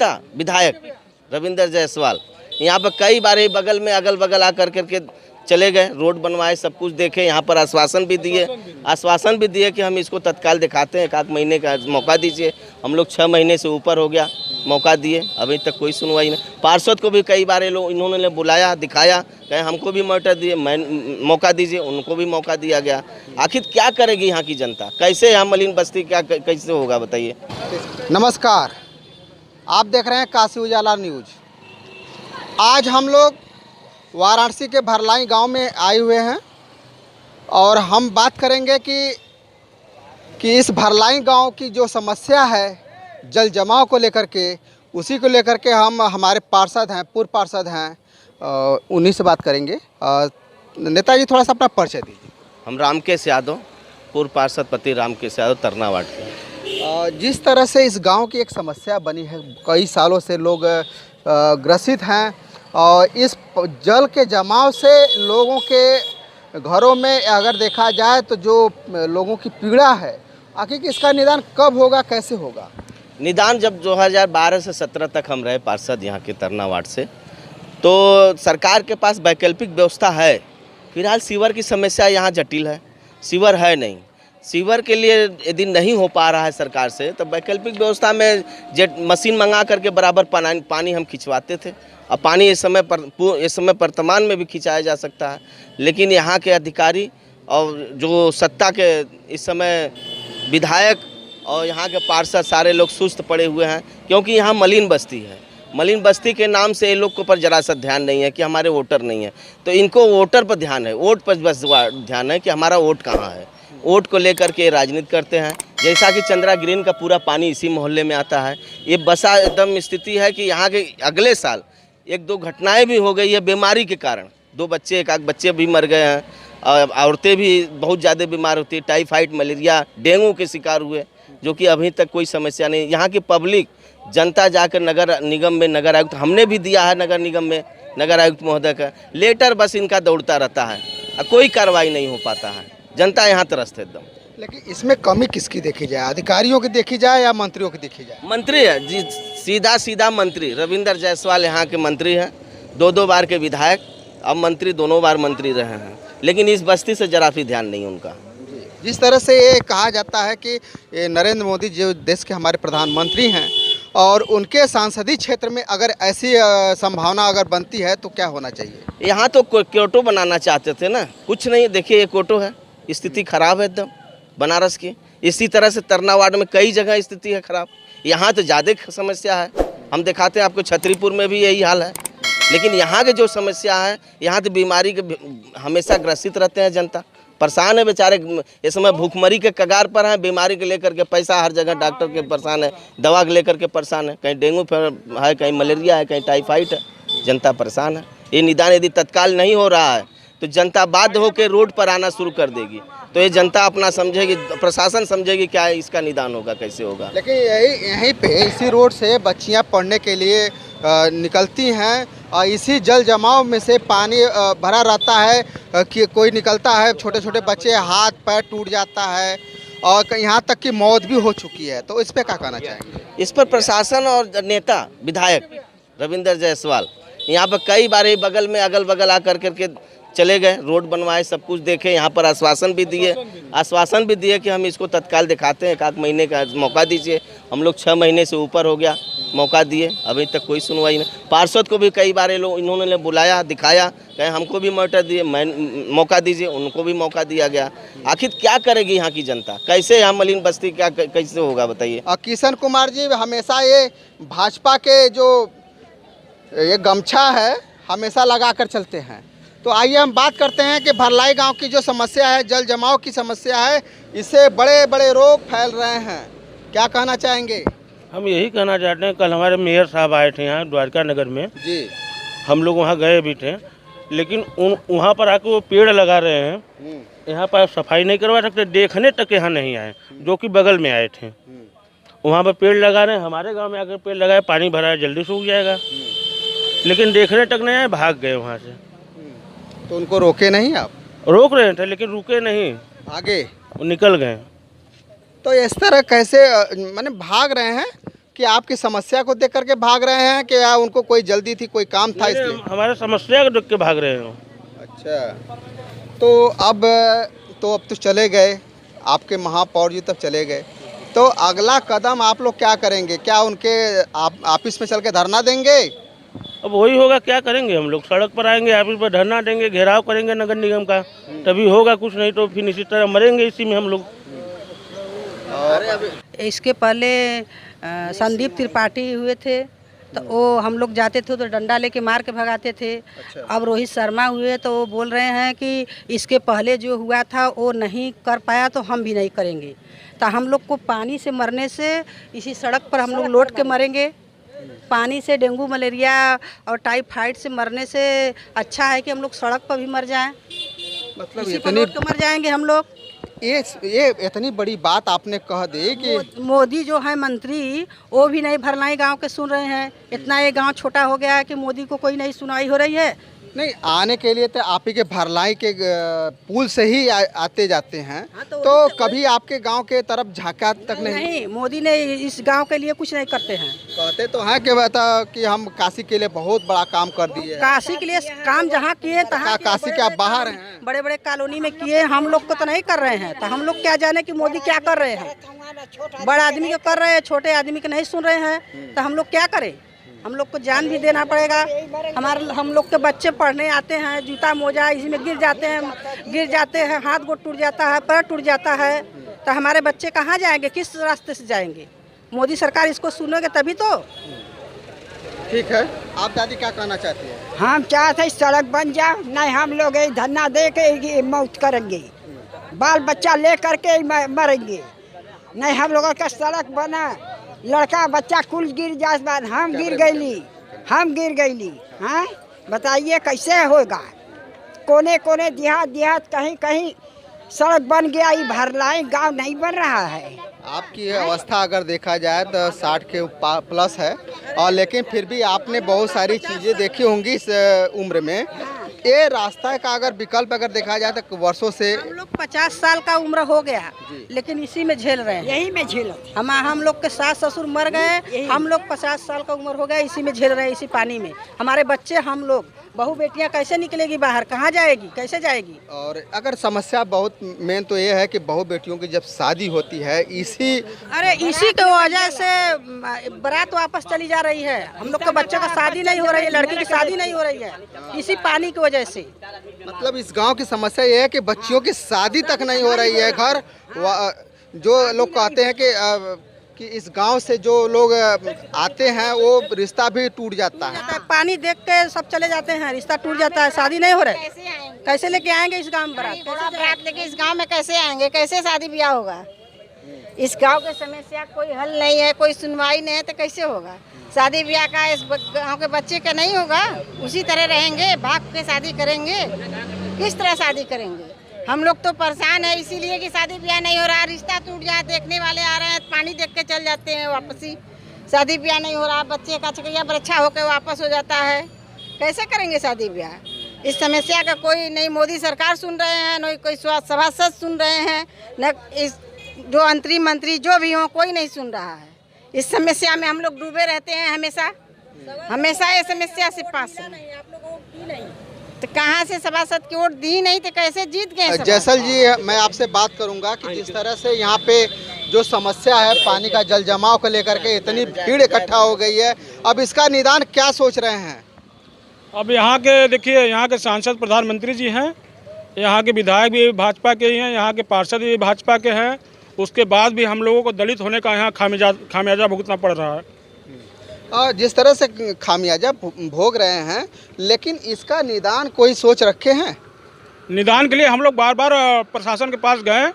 नेता विधायक रविंदर जायसवाल यहाँ पर कई बार ही बगल में अगल बगल आकर करके चले गए, रोड बनवाए, सब कुछ देखे, यहाँ पर आश्वासन भी दिए कि हम इसको तत्काल दिखाते हैं, 1 महीने का मौका दीजिए। हम लोग 6 महीने से ऊपर हो गया मौका दिए, अभी तक कोई सुनवाई नहीं। पार्षद को भी कई बार इन्होंने बुलाया, दिखाया, कहे हमको भी मौका दीजिए, उनको भी मौका दिया गया। आखिर क्या करेगी यहाँ की जनता, कैसे यहाँ मलिन बस्ती क्या कैसे होगा बताइए। नमस्कार, आप देख रहे हैं काशी उजाला न्यूज। आज हम लोग वाराणसी के भरलाई गांव में आए हुए हैं और हम बात करेंगे कि इस भरलाई गांव की जो समस्या है जल जमाव को लेकर के, उसी को लेकर के हम हमारे पार्षद हैं, पूर्व पार्षद हैं, उन्हीं से बात करेंगे। नेताजी थोड़ा सा अपना परिचय दीजिए। हम रामकेश यादव, पूर्व पार्षद पति रामकेश यादव, तरना वार्ड के। जिस तरह से इस गांव की एक समस्या बनी है, कई सालों से लोग ग्रसित हैं और इस जल के जमाव से लोगों के घरों में अगर देखा जाए तो जो लोगों की पीड़ा है, आखिर इसका निदान कब होगा, कैसे होगा? निदान जब 2012 से 17 तक हम रहे पार्षद यहाँ के तरना वार्ड से, तो सरकार के पास वैकल्पिक व्यवस्था है। फिलहाल सीवर की समस्या यहाँ जटिल है, सीवर है नहीं। सीवर के लिए यदि नहीं हो पा रहा है सरकार से, तो वैकल्पिक व्यवस्था में जेट मशीन मंगा करके बराबर पानी हम खिंचवाते थे। अब पानी इस समय वर्तमान में भी खिंचाया जा सकता है, लेकिन यहाँ के अधिकारी और जो सत्ता के इस समय विधायक और यहाँ के पार्षद सारे लोग सुस्त पड़े हुए हैं, क्योंकि यहाँ मलिन बस्ती है। मलिन बस्ती के नाम से ये लोग को पर जरा सा ध्यान नहीं है कि हमारे वोटर नहीं है, तो इनको वोटर पर ध्यान है, वोट पर बस ध्यान है कि हमारा वोट कहाँ है। वोट को लेकर के राजनीति करते हैं। जैसा कि चंद्रा ग्रीन का पूरा पानी इसी मोहल्ले में आता है। ये बसा एकदम स्थिति है कि यहाँ के अगले साल 1-2 घटनाएं भी हो गई है बीमारी के कारण। 2 बच्चे, एक आध बच्चे भी मर गए हैं। औरतें भी बहुत ज़्यादा बीमार होती है, टाइफाइड, मलेरिया, डेंगू के शिकार हुए, जो कि अभी तक कोई समस्या नहीं। यहाँ की पब्लिक जनता जाकर नगर निगम में, नगर आयुक्त हमने भी दिया है, नगर निगम में नगर आयुक्त महोदय का लेटर, बस इनका दौड़ता रहता है, कोई कार्रवाई नहीं हो पाता है। जनता यहाँ त्रस्त है एकदम। लेकिन इसमें कमी किसकी देखी जाए, अधिकारियों की देखी जाए या मंत्रियों की देखी जाए? मंत्री है जी, सीधा मंत्री रविंदर जायसवाल यहाँ के मंत्री हैं, 2 बार के विधायक, अब मंत्री, दोनों बार मंत्री रहे हैं, लेकिन इस बस्ती से जरा भी ध्यान नहीं उनका। जिस तरह से ये कहा जाता है कि नरेंद्र मोदी जो देश के हमारे प्रधानमंत्री हैं और उनके सांसदीय क्षेत्र में अगर ऐसी संभावना अगर बनती है तो क्या होना चाहिए? यहाँ तो क्योटो बनाना चाहते थे ना, कुछ नहीं। देखिए ये क्योटो है, स्थिति खराब है एकदम बनारस की। इसी तरह से तरना वार्ड में कई जगह स्थिति है खराब, यहाँ तो ज़्यादा समस्या है। हम दिखाते हैं आपको, छतरीपुर में भी यही हाल है। लेकिन यहाँ के जो समस्या है, यहाँ तो बीमारी के हमेशा ग्रसित रहते हैं, जनता परेशान है बेचारे। इस समय भूखमरी के कगार पर हैं, बीमारी के लेकर के पैसा हर जगह डॉक्टर के परेशान है, दवा के लेकर के परेशान है, कहीं डेंगू है, कहीं मलेरिया है, कहीं टाइफाइड है, जनता परेशान है। ये निदान यदि तत्काल नहीं हो रहा है तो जनता बाध्य होकर रोड पर आना शुरू कर देगी। तो ये जनता अपना समझेगी, प्रशासन समझेगी क्या इसका निदान होगा, कैसे होगा। लेकिन यहीं पे इसी रोड से बच्चियां पढ़ने के लिए निकलती हैं और इसी जल जमाव में से पानी भरा रहता है कि कोई निकलता है, छोटे छोटे बच्चे हाथ पैर टूट जाता है और यहाँ तक कि मौत भी हो चुकी है। तो इस पर क्या कहना चाहेंगे? इस पर प्रशासन और नेता विधायक रविंदर जायसवाल यहाँ पर कई बार ही बगल में अगल बगल आकर करके चले गए, रोड बनवाए, सब कुछ देखे, यहाँ पर आश्वासन भी दिए कि हम इसको तत्काल दिखाते हैं, 1 महीने का मौका दीजिए। हम लोग 6 महीने से ऊपर हो गया मौका दिए, अभी तक कोई सुनवाई नहीं। पार्षद को भी कई बार इन्होंने बुलाया, दिखाया, कहे हमको भी मौका दीजिए, उनको भी मौका दिया गया। आखिर क्या करेगी यहाँ की जनता, कैसे यहाँ मलिन बस्ती क्या कैसे होगा बताइए। किशन कुमार जी हमेशा ये भाजपा के जो ये गमछा है हमेशा लगा कर चलते हैं। तो आइए हम बात करते हैं कि भरलाई गांव की जो समस्या है, जल जमाव की समस्या है, इससे बड़े बड़े रोग फैल रहे हैं। क्या कहना चाहेंगे? हम यही कहना चाहते हैं, कल हमारे मेयर साहब आए थे यहाँ द्वारका नगर में जी, हम लोग वहाँ गए भी थे, लेकिन वहाँ पर आके वो पेड़ लगा रहे हैं, यहाँ पर सफाई नहीं करवा सकते, देखने तक यहाँ नहीं आए, जो कि बगल में आए थे। वहाँ पर पेड़ लगा रहे हैं, हमारे गाँव में आकर पेड़ लगाए, पानी भरा है, जल्दी सूख जाएगा, लेकिन देखने तक नहीं आए, भाग गए वहाँ से। तो उनको रोके नहीं आप? रोक रहे थे लेकिन रुके नहीं, आगे वो निकल गए। तो इस तरह कैसे माने भाग रहे हैं कि आपकी समस्या को देख करके भाग रहे हैं कि या उनको कोई जल्दी थी, कोई काम था इसलिए? हमारे समस्या को देख के भाग रहे हैं। अच्छा, तो अब तो चले गए, आपके महापौर जी तब चले गए, तो अगला कदम आप लोग क्या करेंगे? क्या उनके ऑफिस में चल के धरना देंगे? अब वही होगा, क्या करेंगे हम लोग? सड़क पर आएंगे, ऑफिस पर धरना देंगे, घेराव करेंगे नगर निगम का, तभी होगा कुछ, नहीं तो फिर इसी तरह मरेंगे इसी में हम लोग। इसके पहले संदीप त्रिपाठी हुए थे, तो वो हम लोग जाते थे तो डंडा लेके मार के भगाते थे। अब रोहित शर्मा हुए तो वो बोल रहे हैं कि इसके पहले जो हुआ था वो नहीं कर पाया तो हम भी नहीं करेंगे। तो हम लोग को पानी से मरने से इसी सड़क पर हम लोग लौट के मरेंगे। पानी से डेंगू मलेरिया और टाइफाइड से मरने से अच्छा है कि हम लोग सड़क पर भी मर जाएं। मतलब इसी पर लौट के मर जाएंगे हम लोग। ये इतनी बड़ी बात आपने कह दी कि मोदी जो है मंत्री, वो भी नहीं भरलाई गांव के सुन रहे हैं। इतना ये गांव छोटा हो गया है कि मोदी को कोई नहीं सुनाई हो रही है। नहीं, आने के लिए तो आप ही के भरलाई के पुल से ही आते जाते हैं। हाँ, तो कभी आपके गांव के तरफ झांका तक नहीं? मोदी ने इस गांव के लिए कुछ नहीं करते हैं। कहते तो हैं कि बता कि हम काशी के लिए बहुत बड़ा काम कर दिए। काशी के लिए काम जहाँ किए तहाँ काशी के आप बाहर हैं, बड़े बड़े कॉलोनी में किए, हम लोग को तो नहीं कर रहे हैं। तो हम लोग क्या जाने कि मोदी क्या कर रहे हैं। बड़ा आदमी को कर रहे हैं, छोटे आदमी को नहीं सुन रहे हैं। तो हम लोग क्या करें? हम लोग को जान भी देना पड़ेगा। हम लोग के बच्चे पढ़ने आते हैं, जूता मोजा इसी में गिर जाते हैं, हाथ गोड़ टूट जाता है, पैर टूट जाता है। तो हमारे बच्चे कहाँ जाएंगे, किस रास्ते से जाएंगे? मोदी सरकार इसको सुनोगे तभी तो। ठीक है, आप दादी क्या कहना चाहती हैं? हम चाहते सड़क बन जाए, नहीं हम लोग धरना दे के मौत करेंगे, बाल बच्चा ले करके मरेंगे। नहीं हम लोगों का सड़क बना, लड़का बच्चा कुल गिर जाए, बाद हम गिर गईली। हाँ बताइए कैसे होगा? कोने कोने देहात कहीं सड़क बन गया, ये भरलाई गांव नहीं बन रहा है। आपकी अवस्था अगर देखा जाए तो 60 के प्लस है, और लेकिन फिर भी आपने बहुत सारी चीज़ें देखी होंगी इस उम्र में। ये रास्ता का अगर विकल्प अगर देखा जाए तो वर्षों से हम लोग 50 साल का उम्र हो गया, लेकिन इसी में झेल रहे हैं। यही में झेलो। हम लोग के सास ससुर मर गए, हम लोग 50 साल का उम्र हो गया, इसी में झेल रहे हैं, इसी पानी में। हमारे बच्चे, हम लोग, बहू बेटियां कैसे निकलेगी बाहर, कहाँ जाएगी, कैसे जाएगी? और अगर समस्या बहुत मेन तो ये है कि बहू बेटियों की जब शादी होती है इसी की वजह से बारात वापस चली जा रही है। हम लोग के बच्चे का शादी नहीं हो रही है, लड़की की शादी नहीं हो रही है, इसी पानी की वजह से। मतलब इस गांव की समस्या ये है कि बच्चियों की शादी तक नहीं हो रही है। घर जो लोग कहते हैं कि इस गांव से जो लोग आते हैं वो रिश्ता भी टूट जाता है। पानी देख के सब चले जाते हैं, रिश्ता टूट जाता है, शादी नहीं हो रहा है। कैसे लेके आएंगे इस गांव में बारात लेके? इस गांव में कैसे आएंगे, कैसे शादी ब्याह होगा? इस गांव की समस्या कोई हल नहीं है, कोई सुनवाई नहीं है, तो कैसे होगा शादी ब्याह का? इस गांव के बच्चे का नहीं होगा, उसी तरह रहेंगे, भाग के शादी करेंगे। किस तरह शादी करेंगे? हम लोग तो परेशान है इसीलिए कि शादी ब्याह नहीं हो रहा, रिश्ता टूट जाए, देखने वाले आ रहे हैं, पानी देख के चल जाते हैं वापसी। शादी ब्याह नहीं हो रहा, बच्चे का चकैया बरछा होकर वापस हो जाता है, कैसे करेंगे शादी ब्याह? इस समस्या का कोई नहीं मोदी सरकार सुन रहे हैं, न कोई सभासद सुन रहे हैं, न इस जो मंत्री जो भी हो, कोई नहीं सुन रहा है। इस समस्या में हम लोग डूबे रहते हैं हमेशा ये समस्या से पास है। तो कहाँ से सभासद की वोट दी नहीं तो कैसे जीत गए? जैसल जी, मैं आपसे बात करूंगा कि जिस तरह से यहाँ पे जो समस्या है पानी का जल जमाव को लेकर के इतनी भीड़ इकट्ठा हो गई है, अब इसका निदान क्या सोच रहे हैं? अब यहाँ के देखिए, यहाँ के सांसद प्रधानमंत्री जी हैं, यहाँ के विधायक भी भाजपा के ही हैं, यहाँ के पार्षद भी भाजपा के हैं। उसके बाद भी हम लोगों को दलित होने का यहाँ खामियाजा भुगतना पड़ रहा है। जिस तरह से खामियाजा भोग रहे हैं, लेकिन इसका निदान कोई सोच रखे हैं? निदान के लिए हम लोग बार बार प्रशासन के पास गए,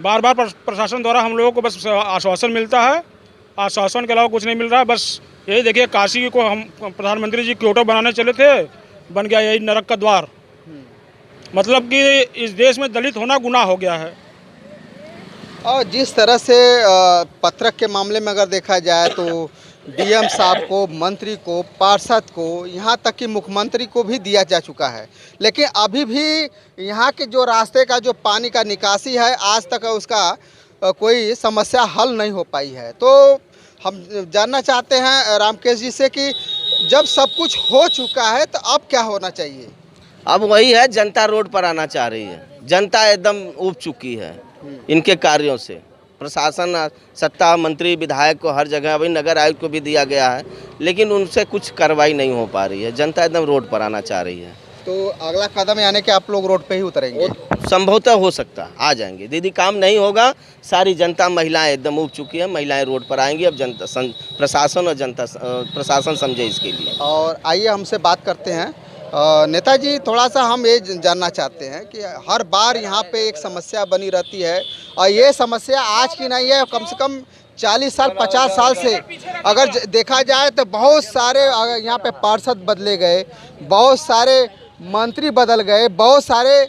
बार बार प्रशासन द्वारा हम लोगों को बस आश्वासन मिलता है, आश्वासन के अलावा कुछ नहीं मिल रहा है। बस यही देखिए, काशी को हम प्रधानमंत्री जी क्योटो बनाने चले थे, बन गया यही नरक का द्वार। मतलब कि इस देश में दलित होना गुनाह हो गया है। और जिस तरह से पत्रक के मामले में अगर देखा जाए तो डीएम साहब को, मंत्री को, पार्षद को, यहाँ तक कि मुख्यमंत्री को भी दिया जा चुका है, लेकिन अभी भी यहाँ के जो रास्ते का जो पानी का निकासी है, आज तक उसका कोई समस्या हल नहीं हो पाई है। तो हम जानना चाहते हैं रामकेश जी से कि जब सब कुछ हो चुका है तो अब क्या होना चाहिए। अब वही है, जनता रोड पर आना चाह रही है। जनता एकदम ऊब चुकी है इनके कार्यों से। प्रशासन, सत्ता, मंत्री, विधायक को हर जगह, अभी नगर आयुक्त को भी दिया गया है, लेकिन उनसे कुछ कार्रवाई नहीं हो पा रही है। जनता एकदम रोड पर आना चाह रही है। तो अगला कदम यानी कि आप लोग रोड पे ही उतरेंगे। संभवतः हो सकता है आ जाएंगे। दीदी काम नहीं होगा, सारी जनता, महिलाएं एकदम ऊब चुकी है। महिलाएं रोड पर आएंगी। अब जनता, प्रशासन और जनता, प्रशासन समझे इसके लिए। और आइए हमसे बात करते हैं नेताजी, थोड़ा सा हम ये जानना चाहते हैं कि हर बार यहाँ पे एक समस्या बनी रहती है और ये समस्या आज की नहीं है, कम से कम 40 साल 50 साल से अगर देखा जाए तो बहुत सारे यहाँ पे पार्षद बदले गए, बहुत सारे मंत्री बदल गए, बहुत सारे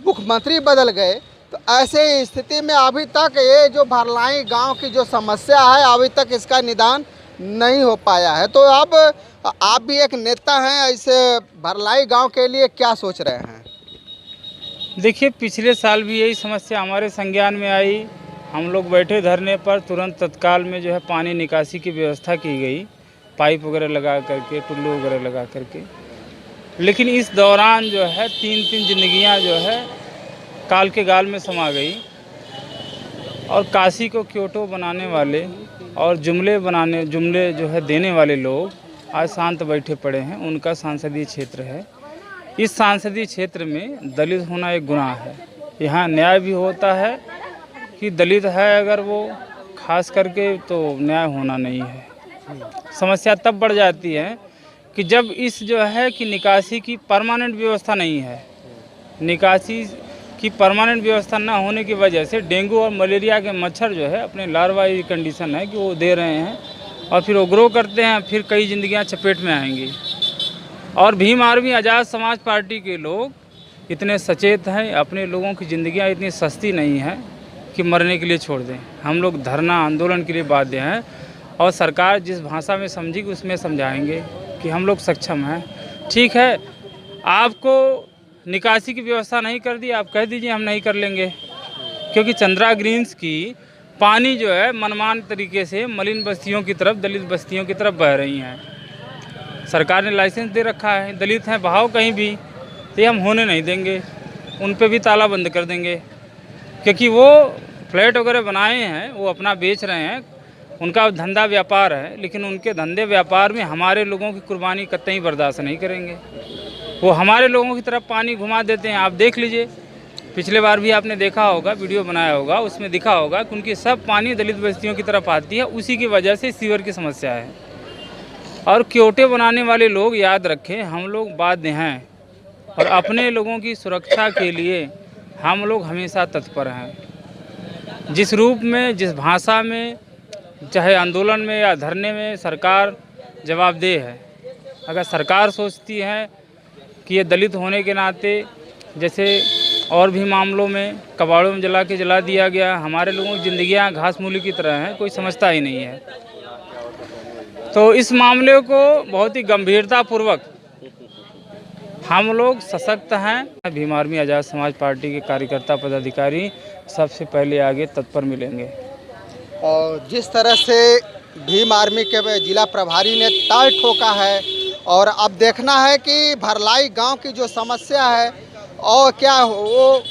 मुख्यमंत्री बदल गए। तो ऐसे स्थिति में अभी तक ये जो भरलाई गांव की जो समस्या है अभी तक इसका निदान नहीं हो पाया है। तो अब आप भी एक नेता हैं, ऐसे भरलाई गांव के लिए क्या सोच रहे हैं। देखिए, पिछले साल भी यही समस्या हमारे संज्ञान में आई। हम लोग बैठे धरने पर, तुरंत तत्काल में जो है पानी निकासी की व्यवस्था की गई, पाइप वगैरह लगा करके, टुल्लू वगैरह लगा करके। लेकिन इस दौरान जो है 3-3 जिंदगियां जो है काल के गाल में समा गई और काशी को क्योटो बनाने वाले और जुमले जो है देने वाले लोग आज शांत बैठे पड़े हैं। उनका सांसदीय क्षेत्र है। इस सांसदीय क्षेत्र में दलित होना एक गुनाह है। यहाँ न्याय भी होता है कि दलित है अगर वो खास करके, तो न्याय होना नहीं है। समस्या तब बढ़ जाती है कि जब इस जो है कि निकासी की परमानेंट व्यवस्था नहीं है। निकासी की परमानेंट व्यवस्था ना होने की वजह से डेंगू और मलेरिया के मच्छर जो है अपने लार्वाई कंडीशन है कि वो दे रहे हैं और फिर वो ग्रो करते हैं, फिर कई जिंदगियां चपेट में आएंगी। और भीम आर्मी आज़ाद समाज पार्टी के लोग इतने सचेत हैं, अपने लोगों की ज़िंदगियां इतनी सस्ती नहीं है कि मरने के लिए छोड़ दें। हम लोग धरना आंदोलन के लिए बाध्य हैं और सरकार जिस भाषा में समझेगी उसमें समझाएंगे कि हम लोग सक्षम हैं। ठीक है, आपको निकासी की व्यवस्था नहीं कर दी, आप कह दीजिए हम नहीं कर लेंगे, क्योंकि चंद्रा ग्रीन्स की पानी जो है मनमान तरीके से मलिन बस्तियों की तरफ, दलित बस्तियों की तरफ बह रही हैं। सरकार ने लाइसेंस दे रखा है, दलित हैं बहाओ कहीं भी, तो ये हम होने नहीं देंगे। उन पे भी ताला बंद कर देंगे, क्योंकि वो फ्लैट वगैरह बनाए हैं, वो अपना बेच रहे हैं, उनका धंधा व्यापार है। लेकिन उनके धंधे व्यापार में हमारे लोगों की कुर्बानी कतई बर्दाश्त नहीं करेंगे। वो हमारे लोगों की तरफ पानी घुमा देते हैं। आप देख लीजिए, पिछले बार भी आपने देखा होगा, वीडियो बनाया होगा, उसमें दिखा होगा कि उनकी सब पानी दलित बस्तियों की तरफ आती है। उसी की वजह से सीवर की समस्या है। और क्योटे बनाने वाले लोग याद रखें, हम लोग बाध्य हैं और अपने लोगों की सुरक्षा के लिए हम लोग हमेशा तत्पर हैं। जिस रूप में, जिस भाषा में, चाहे आंदोलन में या धरने में, सरकार जवाबदेह है। अगर सरकार सोचती है कि ये दलित होने के नाते, जैसे और भी मामलों में कबाड़ों में जला दिया गया, हमारे लोगों की ज़िंदगियाँ घास मूली की तरह हैं, कोई समझता ही नहीं है। तो इस मामले को बहुत ही गंभीरतापूर्वक हम लोग सशक्त हैं। भीम आर्मी आज़ाद समाज पार्टी के कार्यकर्ता पदाधिकारी सबसे पहले आगे तत्पर मिलेंगे। और जिस तरह से भीम आर्मी के जिला प्रभारी ने ताल ठोका है और अब देखना है कि भरलाई गांव की जो समस्या है और क्या वो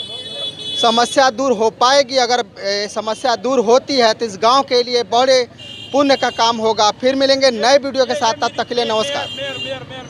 समस्या दूर हो पाएगी। अगर समस्या दूर होती है तो इस गांव के लिए बड़े पुण्य का काम होगा। फिर मिलेंगे नए वीडियो के साथ, तब तक के लिए नमस्कार।